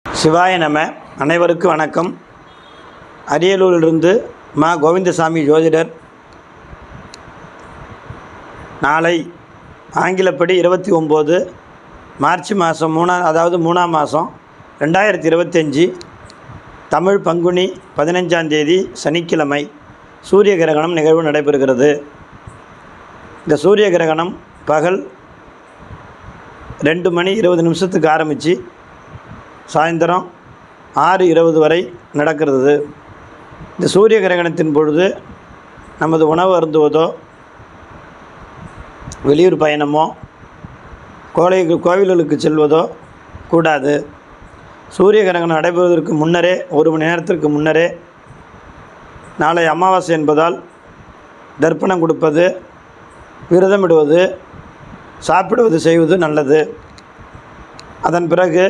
சிவாய நம. அனைவருக்கும் வணக்கம். அரியலூரிலிருந்து மா கோவிந்தசாமி ஜோதிடர். நாளை ஆங்கிலப்படி 29 மார்ச் மாதம் மூணாம் மாதம் 2025 தமிழ் பங்குனி 15ஆம் தேதி சனிக்கிழமை சூரிய கிரகணம் நிகழ்வு நடைபெறுகிறது. இந்த சூரிய கிரகணம் பகல் 2:20 ஆரம்பித்து சாயந்தரம் 6:20 வரை நடக்கிறது. இந்த சூரிய கிரகணத்தின் பொழுது நமது உணவு அருந்துவதோ வெளியூர் பயணமோ கோவில்களுக்கு செல்வதோ கூடாது. சூரிய கிரகணம் நடைபெறுவதற்கு முன்னரே 1 மணி நேரத்திற்கு முன்னரே நாளை அமாவாசை என்பதால் தர்ப்பணம் கொடுப்பது, விரதமிடுவது, சாப்பிடுவது செய்வது நல்லது. அதன் பிறகு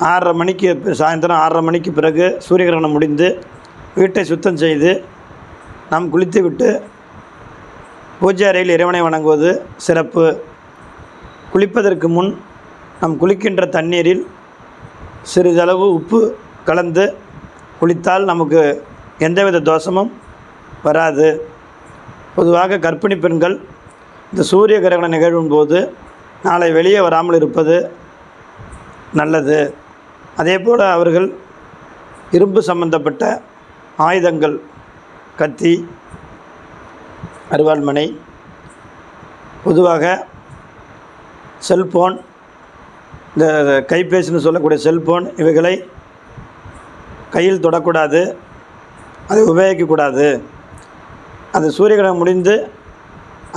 6:30 மணிக்கு சாயந்தரம் 6:30 மணிக்கு பிறகு சூரிய கிரகணம் முடிந்து வீட்டை சுத்தம் செய்து நாம் குளித்துவிட்டு பூஜை அறையில் இறைவனை வணங்குவது சிறப்பு. குளிப்பதற்கு முன் நாம் குளிக்கின்ற தண்ணீரில் சிறிதளவு உப்பு கலந்து குளித்தால் நமக்கு எந்தவித தோஷமும் வராது. பொதுவாக கர்ப்பிணி பெண்கள் இந்த சூரிய கிரகண நிகழ்வின் போது நாளை வெளியே வராமல் இருப்பது நல்லது. அதேபோல் அவர்கள் இரும்பு சம்பந்தப்பட்ட ஆயுதங்கள், கத்தி, அருவாள்மனை, பொதுவாக செல்போன், இந்த கைபேசின்னு சொல்லக்கூடிய செல்போன், இவைகளை கையில் தொடக்கூடாது, அதை உபயோகிக்கக்கூடாது. அது சூரிய கிரகணம் முடிந்து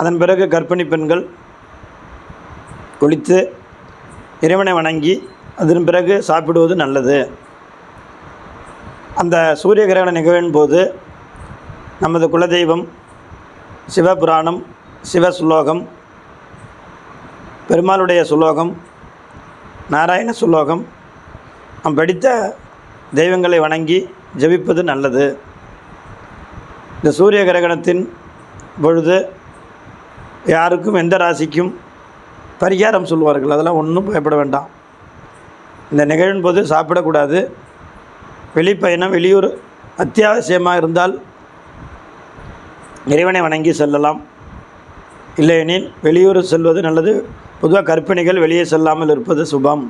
அதன் பிறகு கர்ப்பிணி பெண்கள் குளித்து இறைவனை வணங்கி அதன் பிறகு சாப்பிடுவது நல்லது. அந்த சூரிய கிரகண நிகழ்வின் போது நமது குலதெய்வம், சிவபுராணம், சிவ சுலோகம், பெருமாளுடைய சுலோகம், நாராயண சுலோகம், நாம் படித்த தெய்வங்களை வணங்கி ஜெபிப்பது நல்லது. இந்த சூரிய கிரகணத்தின் பொழுது யாருக்கும் எந்த ராசிக்கும் பரிகாரம் சொல்வார்கள். அதெல்லாம் ஒன்றும் பயப்பட வேண்டாம். இந்த நிகழ்வின் போது சாப்பிடக்கூடாது. வெளிப்பயணம், வெளியூர் அத்தியாவசியமாக இருந்தால் இறைவனை வணங்கி செல்லலாம். இல்லையெனில் வெளியூர் செல்வது நல்லது. பொதுவாக கர்ப்பிணிகள் வெளியே செல்லாமல் இருப்பது சுபம்.